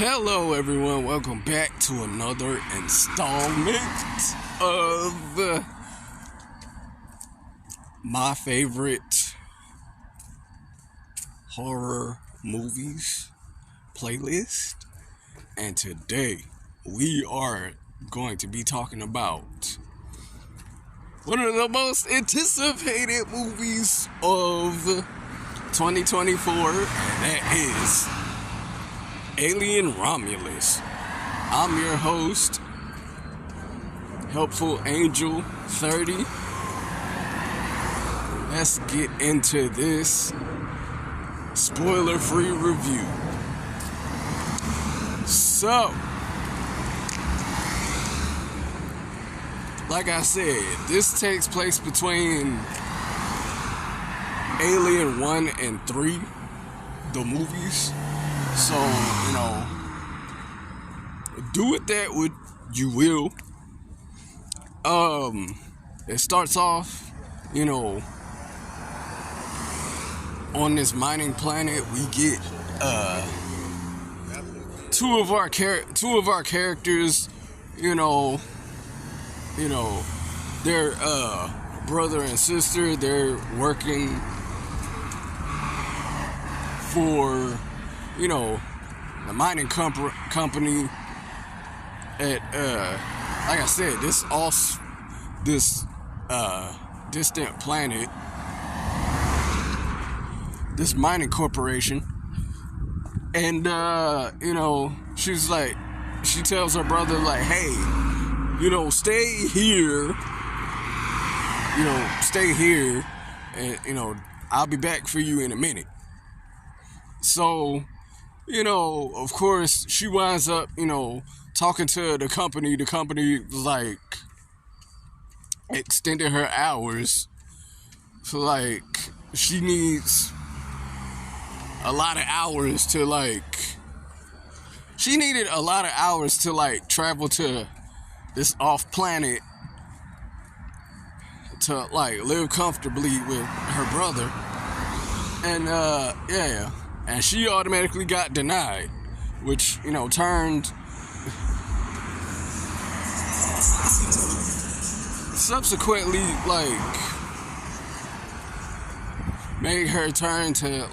Hello everyone, welcome back to another installment of my favorite horror movies playlist. And today we are going to be talking about one of the most anticipated movies of 2024, and that is Alien Romulus. I'm your host, Helpful Angel 30. Let's get into this spoiler-free review. So, like I said, this takes place between Alien 1 and 3, the movies. So, do with that what you will. It starts off, on this mining planet. We get two of our characters, they're brother and sister. They're working for the mining company at like I said, this distant planet, this mining corporation. And she tells her brother, like, hey, stay here and I'll be back for you in a minute. So, of course, she winds up, talking to the company. The company, extended her hours. So, she needs a lot of hours to, she needed a lot of hours to, travel to this off planet to, live comfortably with her brother. And, yeah. And she automatically got denied, which, turned subsequently, made her turn to,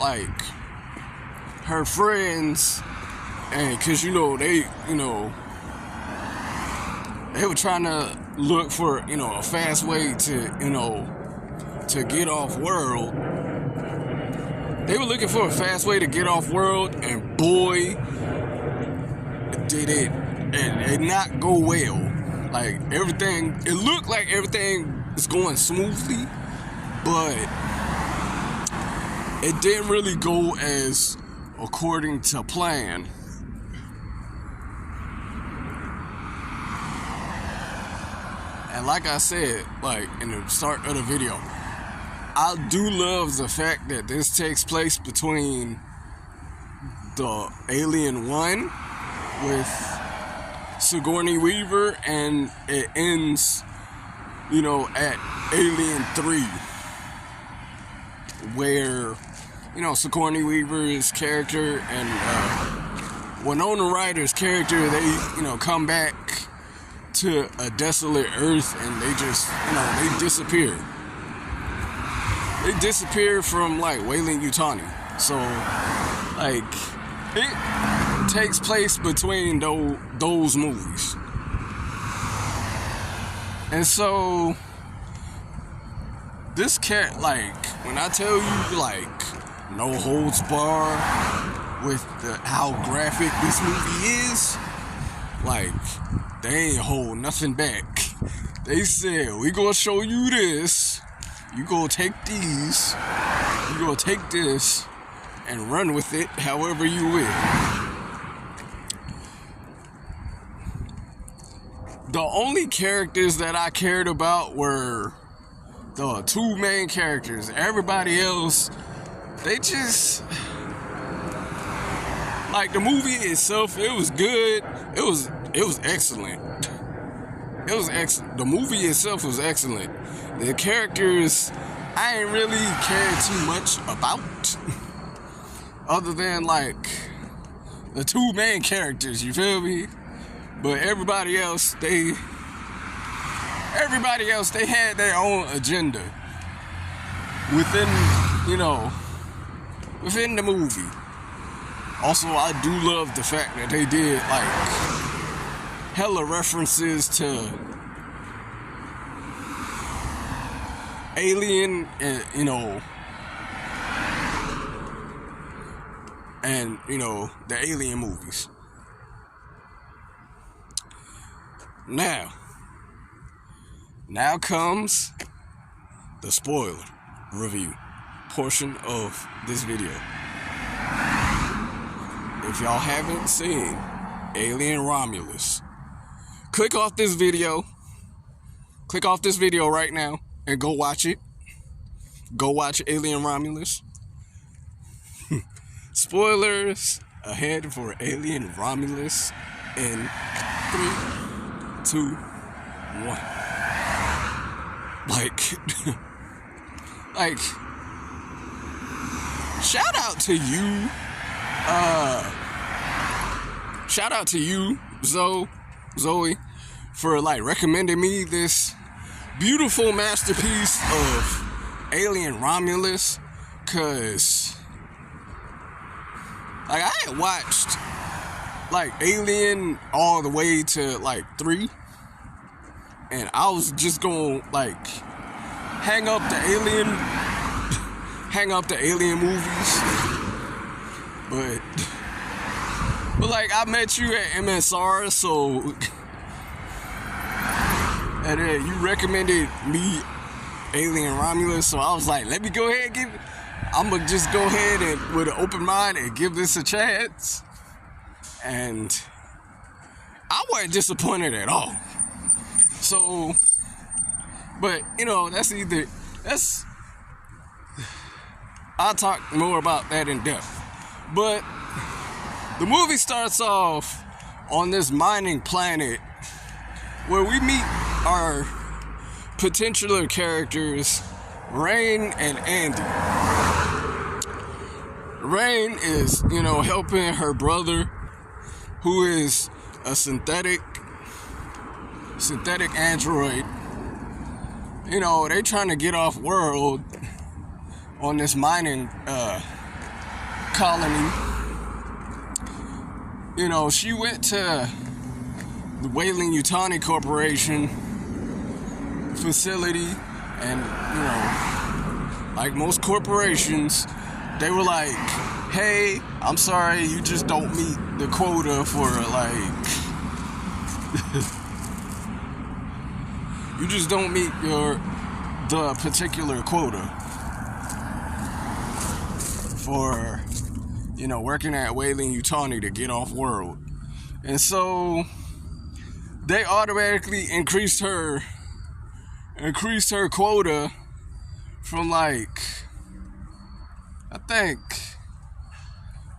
her friends, and, cause, they were trying to look for, a fast way to get off world. They were looking for a fast way to get off world, and boy, did it not go well. It looked like everything was going smoothly, but it didn't really go as according to plan. And like I said, in the start of the video, I do love the fact that this takes place between the Alien 1 with Sigourney Weaver, and it ends, at Alien 3, where, Sigourney Weaver's character and Winona Ryder's character, they, come back to a desolate Earth, and they just, they disappear. They disappear from, Weyland-Yutani. So, it takes place between those movies. And so, this when I tell you, no holds barred with how graphic this movie is, they ain't hold nothing back. They said, we gonna show you this. You gonna take these, you gonna take this, and run with it however you will. The only characters that I cared about were the two main characters. Everybody else, they just, the movie itself, it was good. It was excellent. It was excellent. The movie itself was excellent. The characters, I ain't really cared too much about. Other than, the two main characters, you feel me? But everybody else, they had their own agenda within, within the movie. Also, I do love the fact that they did like hella references to Alien, and the Alien movies. Now comes the spoiler review portion of this video. If y'all haven't seen Alien Romulus, click off this video right now and go watch it. Go watch Alien Romulus. Spoilers ahead for Alien Romulus in 3, 2, 1. Like, shout out to you, Zoe, for like recommending me this beautiful masterpiece of Alien Romulus, cause like I had watched like Alien all the way to like 3, and I was just gonna like hang up the Alien movies, but like I met you at MSR, so and then you recommended me Alien Romulus, so I was like, let me go ahead and I'm gonna just go ahead and with an open mind and give this a chance. And I wasn't disappointed at all. So, but I'll talk more about that in depth. But the movie starts off on this mining planet where we meet our potential characters, Rain and Andy. Rain is, helping her brother, who is a synthetic android. They trying to get off world on this mining colony. She went to the Weyland-Yutani Corporation facility, and like most corporations, they were like, hey, I'm sorry, you just don't meet the quota for like you just don't meet the particular quota for working at Weyland-Yutani to get off world. And so they automatically increased her quota from like, I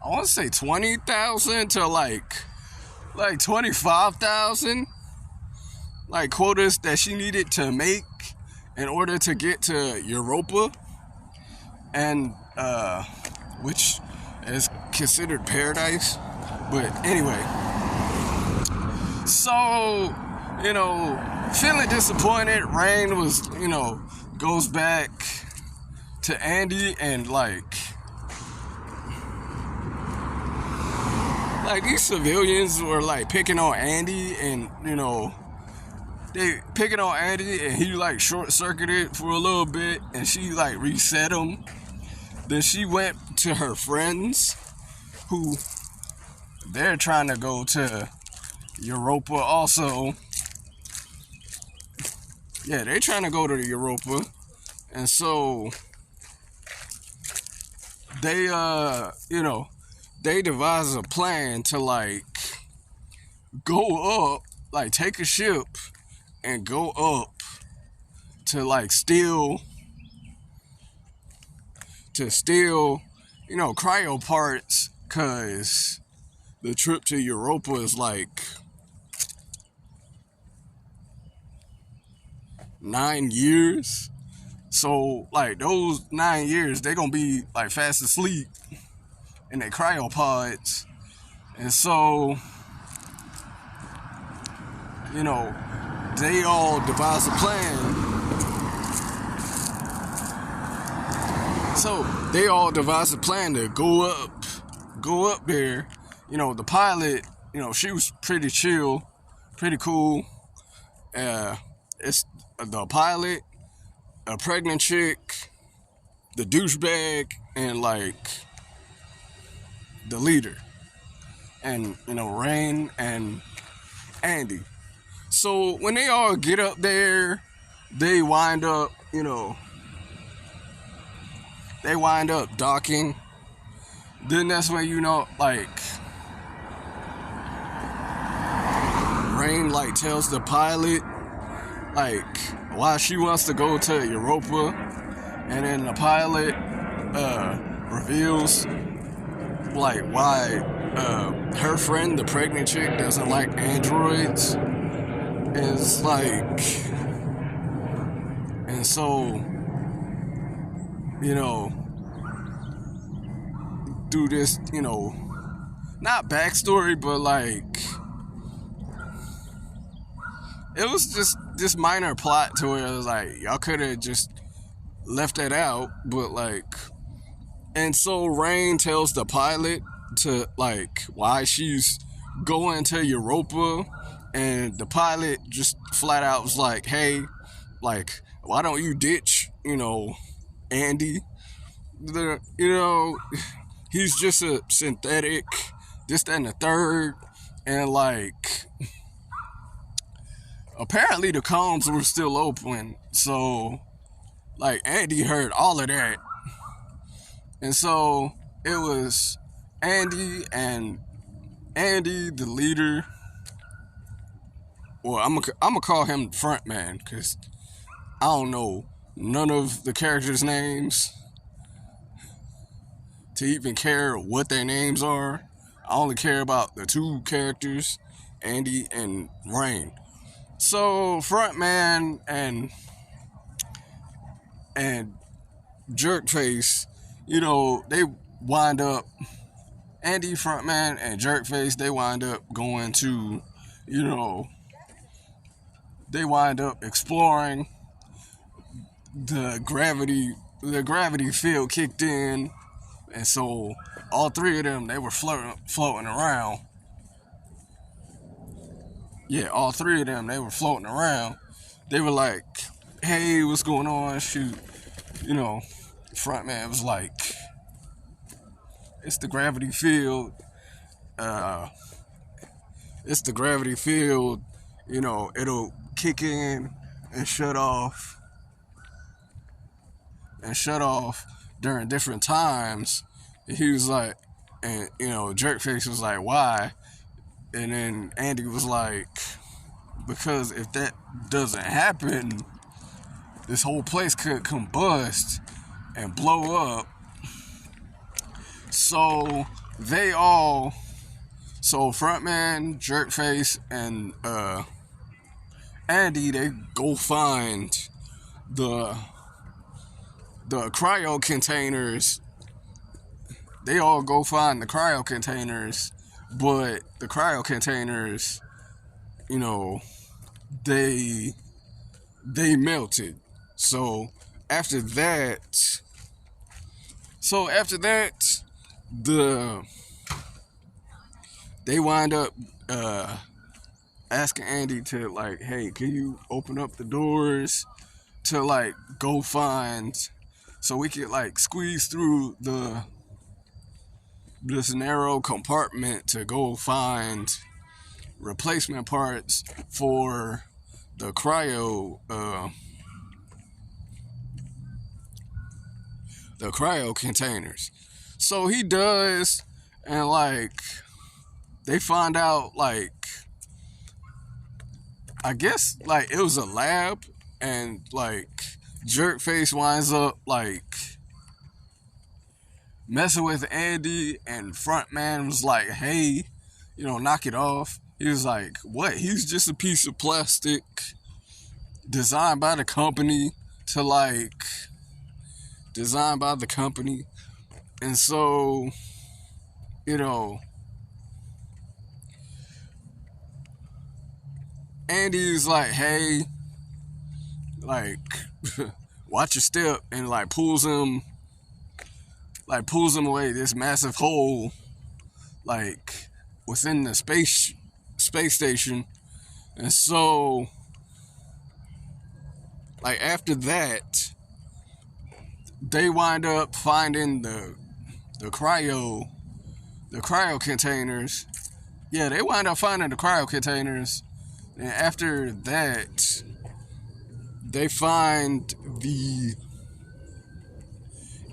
want to say 20,000 to like 25,000 like quotas that she needed to make in order to get to Europa, and which is considered paradise. But anyway, so feeling disappointed, Rain goes back to Andy, and like these civilians were like picking on Andy, and they picking on Andy, and he like short-circuited for a little bit, and she like reset him. Then she went to her friends, who they're trying to go to Europa also. Yeah, they're trying to go to Europa. And so they they devise a plan to like go up, like take a ship and go up to like steal cryo parts, cause the trip to Europa is like 9 years. So like those 9 years, they gonna be like fast asleep in their cryopods, And so, you know, they all devise a plan. So they all devise a plan to go up there. You know, the pilot, you know, she was pretty chill, pretty cool. It's the pilot, a pregnant chick, the douchebag, and like the leader, and you know, Rain and Andy. So when they all get up there, they wind up, you know, docking. Then that's when, you know, like, Rain like tells the pilot like why she wants to go to Europa, and then the pilot reveals like why her friend, the pregnant chick, doesn't like androids. It's like, and so, you know, do this, you know, not backstory, but like, it was just this minor plot to where it was like, y'all could have just left that out, but like, and so Rain tells the pilot to like why she's going to Europa, and the pilot just flat out was like, hey, like, why don't you ditch, you know, Andy? You know, he's just a synthetic, this, that, and the third, and like, apparently the comms were still open, so like Andy heard all of that, and so it was Andy, the leader. Well, I'm gonna call him front man, because I don't know none of the characters' names to even care what their names are. I only care about the two characters, Andy and Rain. So Frontman and Jerkface, you know, they wind up, Andy, Frontman, and Jerkface, they wind up going to, you know, they wind up exploring the gravity field kicked in, and so all three of them, they were floating around. Yeah, all three of them, they were floating around. They were like, hey, what's going on? Shoot. You know, Frontman was like, it's the gravity field. It's the gravity field. You know, it'll kick in and shut off during different times. He was like, and you know, Jerkface was like, why? And then Andy was like, because if that doesn't happen, this whole place could combust and blow up. So Frontman, Jerkface, and Andy, they go find the cryo containers. They all go find the cryo containers, but the cryo containers, you know, they melted. So after that, they wind up asking Andy to like, hey, can you open up the doors to like go find, so we could like squeeze through this narrow compartment to go find replacement parts for the cryo containers. So he does, and like they find out, like, I guess like it was a lab, and like Jerkface winds up like messing with Andy, and Frontman was like, hey, you know, knock it off. He was like, what? He's just a piece of plastic designed by the company. And so, you know, Andy's like, hey, like, watch your step, and pulls him away this massive hole, like, within the space station. And so, like, after that, they wind up finding the cryo containers. Yeah, they wind up finding the cryo containers, and after that, they find the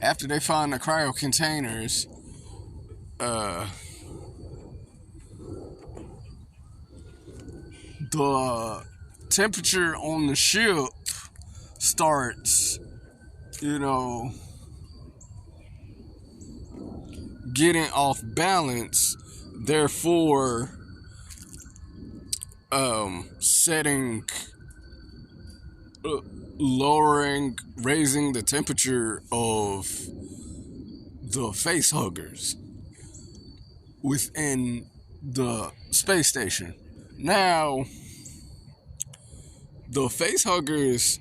cryo containers, the temperature on the ship starts, you know, getting off balance, therefore setting raising the temperature of the face huggers within the space station. Now, the face huggers,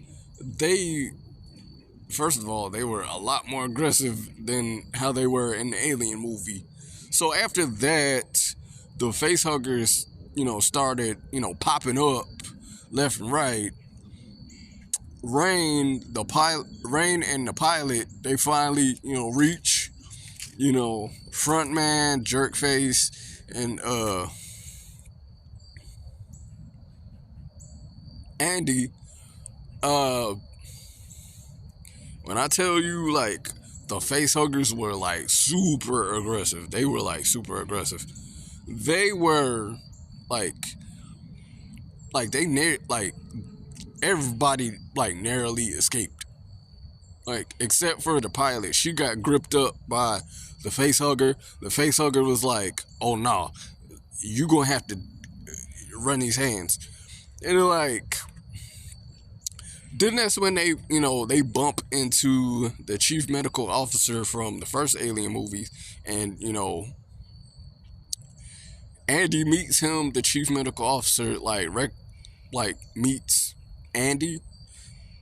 first of all, they were a lot more aggressive than how they were in the Alien movie. So after that, the face huggers, started, popping up left and right. Rain and the pilot, they finally, reach, frontman, Jerkface, and Andy. When I tell you, like, the face huggers were like super aggressive. They were like super aggressive. They were like everybody like narrowly escaped. Like, except for the pilot. She got gripped up by the face hugger. The face hugger was like, oh no, you gonna have to run these hands. And like, then that's when they bump into the chief medical officer from the first Alien movie, and Andy meets him. The chief medical officer meets Andy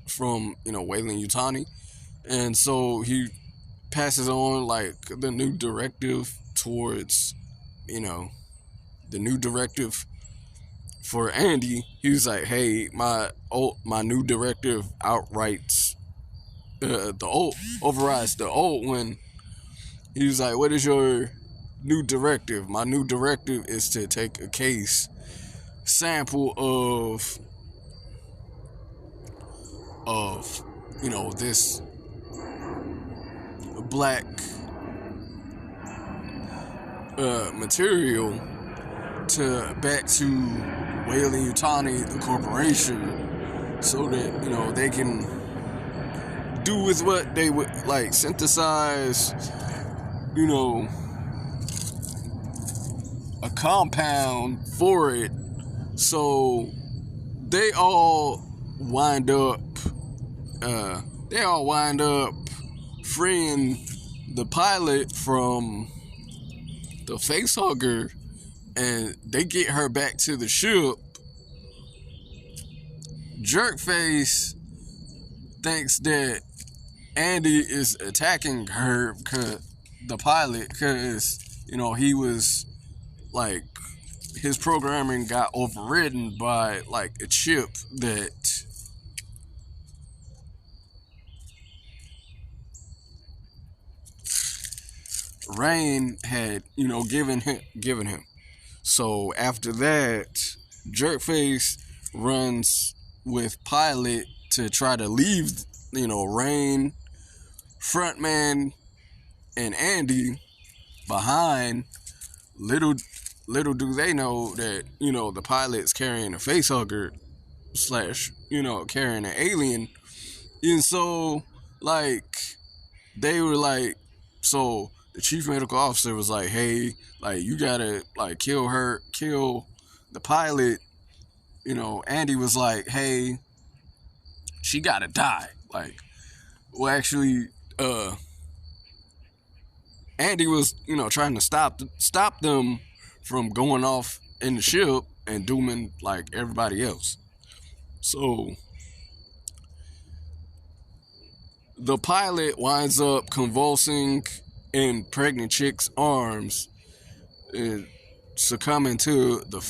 from Weyland Yutani, and so he passes on like the new directive towards the new directive for Andy. He was like, hey, my new directive overrides the old one. He was like, what is your new directive? My new directive is to take a case sample of this black material back to Weyland Yutani, the corporation, so that they can do with what they would like synthesize, a compound for it. So they all wind up freeing the pilot from the facehugger, and they get her back to the ship. Jerkface thinks that Andy is attacking her, the pilot, because he was like, his programming got overridden by like a chip that Rain had given him. So after that, Jerkface runs with Pilot to try to leave Rain, Frontman, and Andy behind. Little do they know that the pilot's carrying a facehugger / carrying an alien. And so like they were like, so the chief medical officer was like, hey, like, you gotta like kill the pilot. Andy was like, hey, she gotta die. Like, well, actually, Andy was trying to stop them from going off in the ship, and dooming like everybody else. So the pilot winds up convulsing in pregnant chick's arms and succumbing to the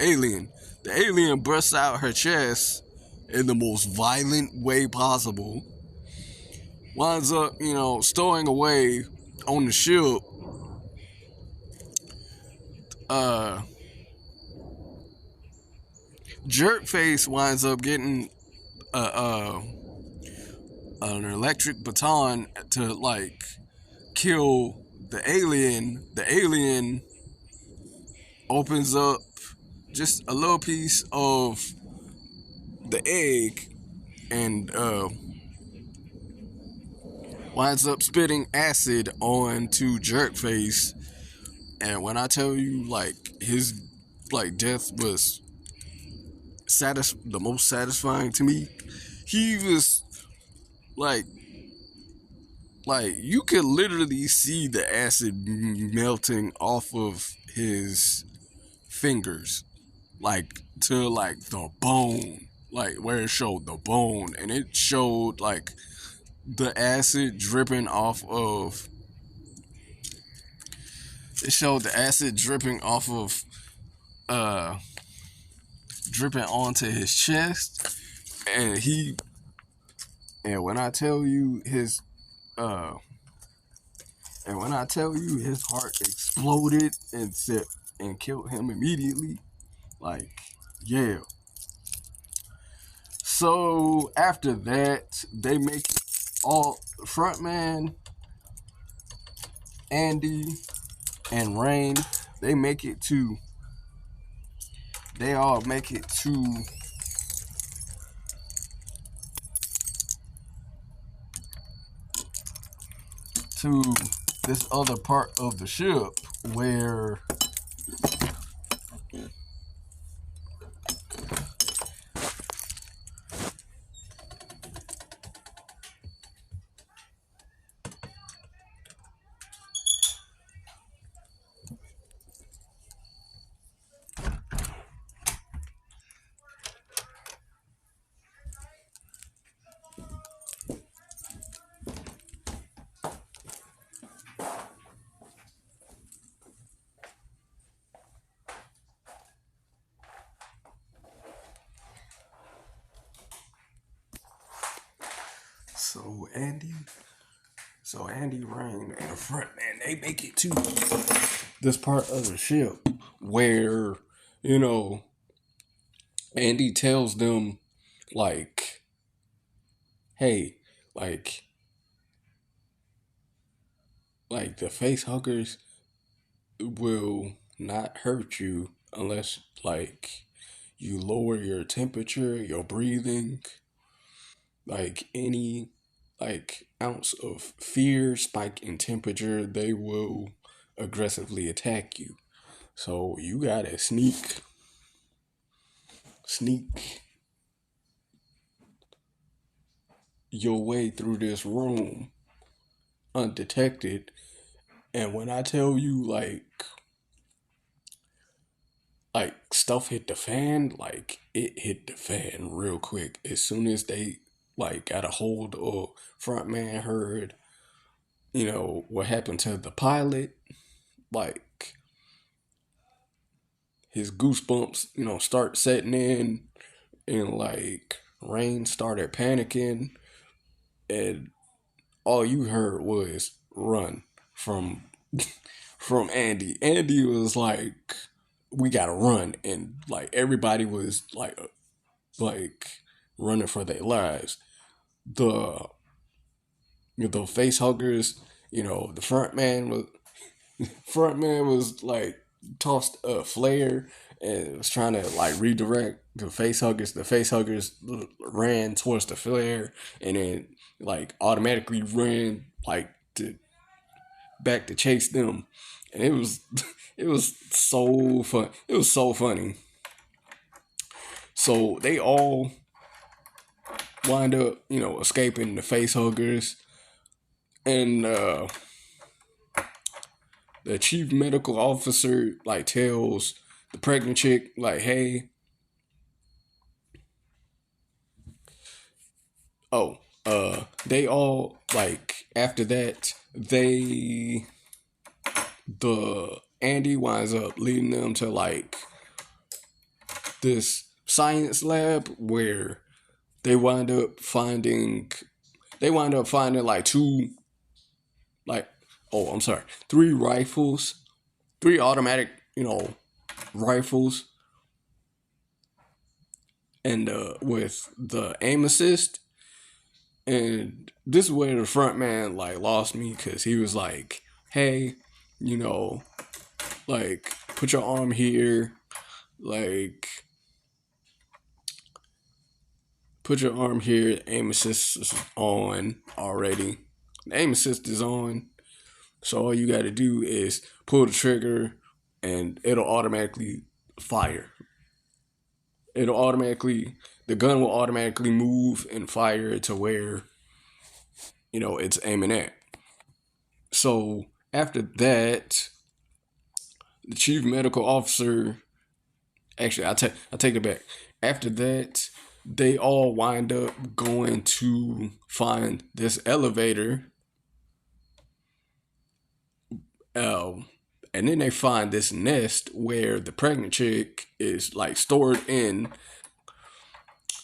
alien. The alien bursts out her chest in the most violent way possible. Winds up, stowing away on the ship. Uh, Jerkface winds up getting an electric baton to like kill the alien. The alien opens up just a little piece of the egg and winds up spitting acid onto Jerkface. And when I tell you, like, his like death was the most satisfying to me, he was like you could literally see the acid melting off of his fingers, like to like the bone, like where it showed the bone, and it showed like the acid dripping off of. It showed the acid dripping off of, dripping onto his chest, and and when I tell you his, uh, and when I tell you his heart exploded and killed him immediately, like, yeah. So after that, they make all frontman Andy and Rain. They make it to. They all make it to this other part of the ship where so Andy Rain and the front man, they make it to this part of the ship where, you know, Andy tells them like, hey, like the face huggers will not hurt you unless like you lower your temperature, your breathing, like any like ounce of fear, spike in temperature, they will aggressively attack you. So you gotta sneak your way through this room undetected. And when I tell you like stuff hit the fan, like it hit the fan real quick. As soon as they like got a hold of frontman heard, what happened to the pilot, like his goosebumps, start setting in, and like Rain started panicking, and all you heard was run from from Andy. Andy was like, "We gotta run," and like everybody was like running for their lives. The the face huggers, the front man was like tossed a flare and was trying to like redirect the face huggers. The face huggers ran towards the flare and then like automatically ran like to back to chase them, and it was it was so fun. It was so funny. So they all wind up, escaping the face huggers, and the chief medical officer like tells the pregnant chick, like, hey, oh, they all, like, after that, the Andy winds up leading them to, like, this science lab where they wind up finding, like, like, oh, I'm sorry, three rifles, three automatic, rifles, and with the aim assist. And this is where the front man, like, lost me, because he was like, hey, you know, like, put your arm here, like, put your arm here. Aim assist is on already. The aim assist is on, so all you got to do is pull the trigger and it'll automatically fire. The gun will automatically move and fire to where, it's aiming at. So after that, the chief medical officer, actually, I take it back. After that, they all wind up going to find this elevator. And then they find this nest where the pregnant chick is, like, stored in.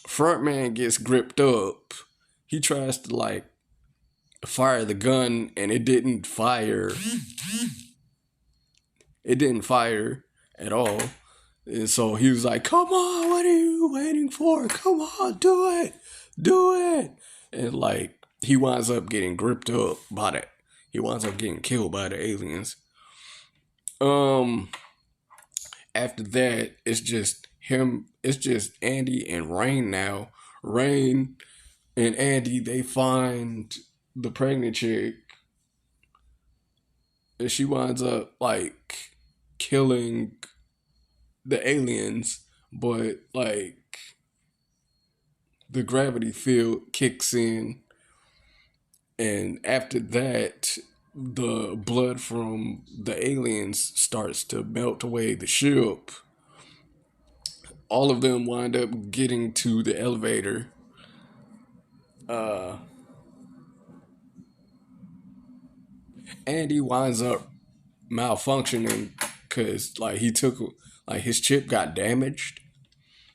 Front man gets gripped up. He tries to, like, fire the gun, and it didn't fire. It didn't fire at all. And so he was like, come on, what are you waiting for? Come on, do it. Do it. And, like, he winds up getting gripped up by that. He winds up getting killed by the aliens. After that, it's just Andy and Rain now. Rain and Andy, they find the pregnant chick, and she winds up, like, killing the aliens, but, like, the gravity field kicks in, and after that, the blood from the aliens starts to melt away the ship. All of them wind up getting to the elevator. Andy winds up malfunctioning because, like, his chip got damaged,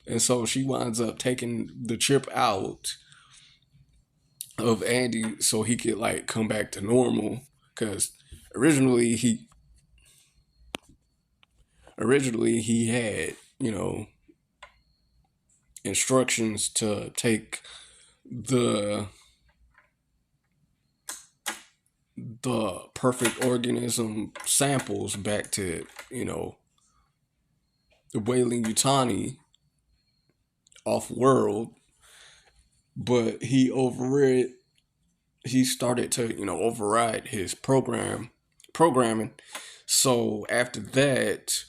and so she winds up taking the chip out of Andy so he could, like, come back to normal. Because originally he had, instructions to take the perfect organism samples back to, the Wailing Yutani off world, but he started to, override his programming. So after that,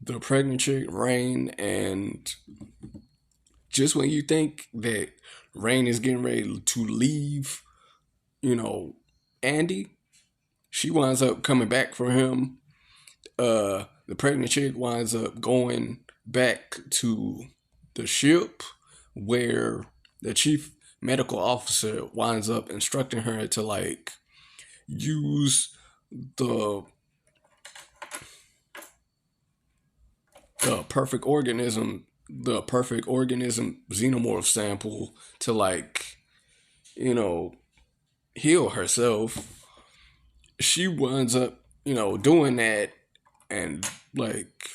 the pregnant chick, Rain, and just when you think that Rain is getting ready to leave, Andy, she winds up coming back for him. The pregnant chick winds up going back to the ship where the chief medical officer winds up instructing her to, like, use the perfect organism xenomorph sample to, like, heal herself. She winds up, doing that, and, like,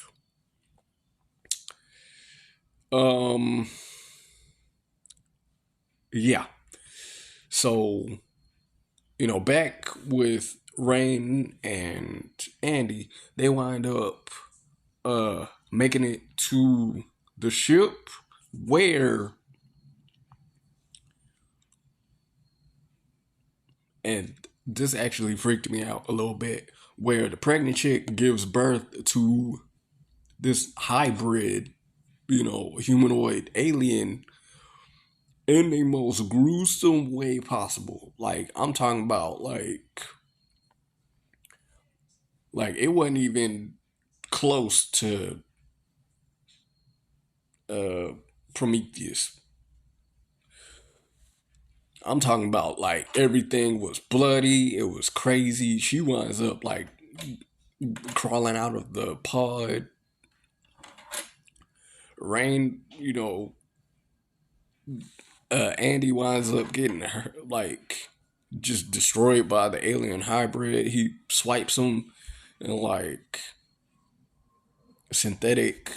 yeah. So, back with Rain and Andy, they wind up making it to the ship where, and this actually freaked me out a little bit, where the pregnant chick gives birth to this hybrid, humanoid alien in the most gruesome way possible. Like, I'm talking about, like it wasn't even close to uh Prometheus. I'm talking about like everything was bloody, it was crazy. She winds up like crawling out of the pod. Rain, Andy winds up getting her like just destroyed by the alien hybrid. He swipes him and like synthetic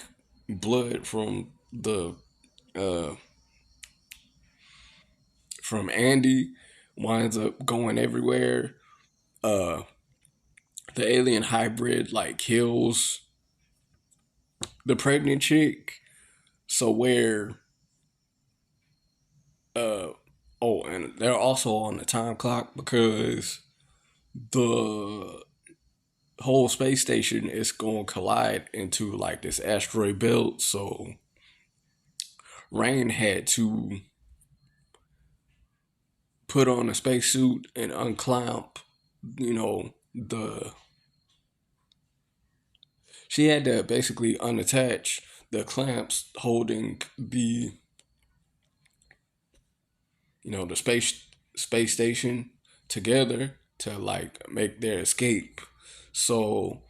blood uh from Andy winds up going everywhere. Uh the alien hybrid like kills the pregnant chick. So where uh oh, and they're also on the time clock because the whole space station is going to collide into like this asteroid belt. So Rain had to put on a spacesuit and unclamp, the she had to basically unattach the clamps holding the space station together to like make their escape. So,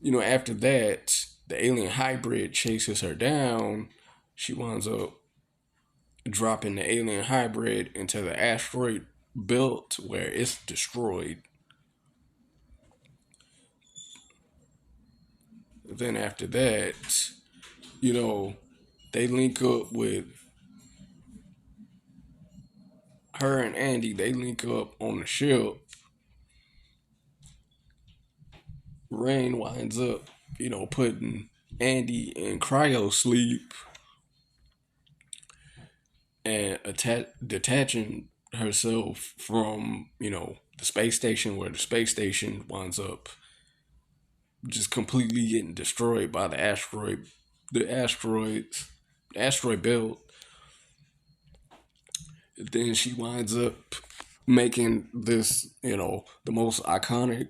after that, the alien hybrid chases her down. She winds up dropping the alien hybrid into the asteroid belt where it's destroyed. Then after that, you know, they link up with her and Andy. They link up on the ship. Rain winds up, putting Andy in cryo sleep and detaching herself from, the space station, where the space station winds up just completely getting destroyed by the asteroid belt. Then she winds up making this, the most iconic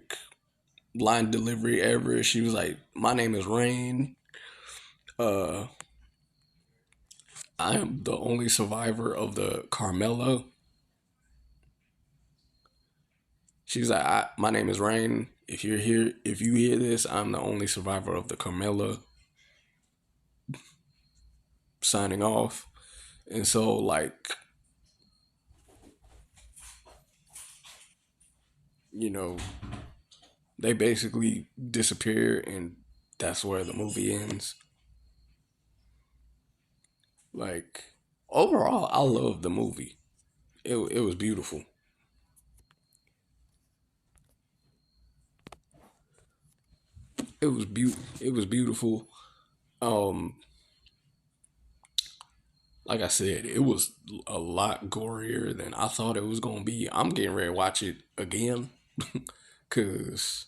line delivery ever. She was like, "My name is Rain. Uh, I am the only survivor of the Carmela." She's like, "My name is Rain. If you hear this, I'm the only survivor of the Carmela." Signing off. And so, like, you know, they basically disappear, and that's where the movie ends. Like, overall, I love the movie. It was beautiful. It was beautiful. Um, like I said, it was a lot gorier than I thought it was gonna be. I'm getting ready to watch it again, cause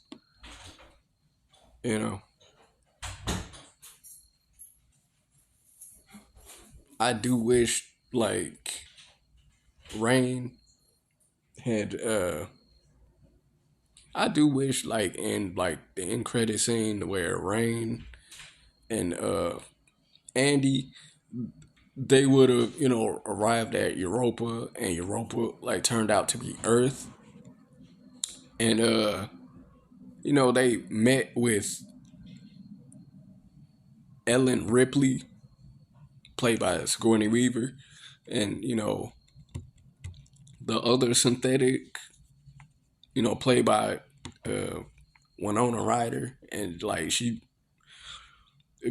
you know I do wish like Rain had I do wish like in like the end credit scene where Rain and Andy, they would have, arrived at Europa, and Europa like turned out to be Earth. And they met with Ellen Ripley, played by Sigourney Weaver, and the other synthetic, played by uh Winona Ryder, and like she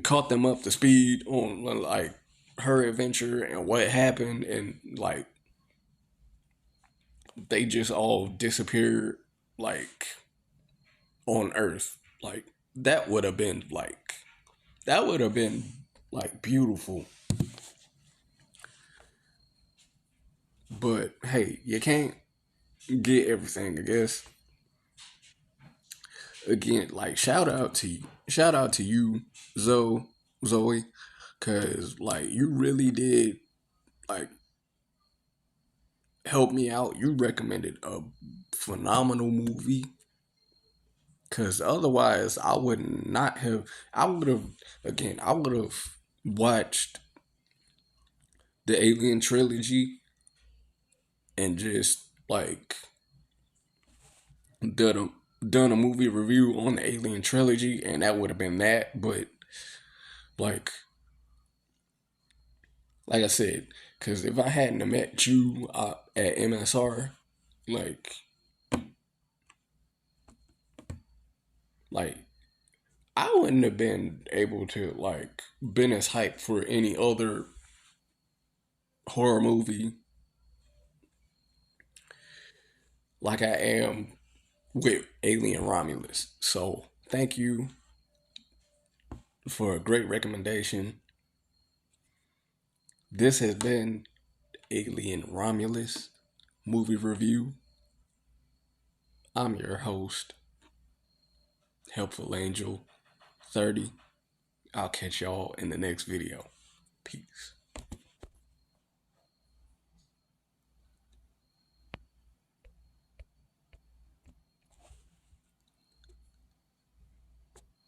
caught them up to speed on like her adventure and what happened, and like they just all disappeared like on Earth. Like that would have been like that would have been like beautiful. But hey, you can't get everything, I guess. Again, like shout out to you, Zoe, cause like you really did like help me out. You recommended a phenomenal movie. Cause otherwise, I would not have. I would have again. I would have watched the Alien trilogy and just like done a movie review on the Alien trilogy, and that would have been that. But like like I said, because if I hadn't have met you at MSR, like like I wouldn't have been able to like been as hyped for any other horror movie like I am with Alien Romulus. So thank you for a great recommendation. This has been Alien Romulus movie review. I'm your host, Helpful Angel 30. I'll catch y'all in the next video. Peace.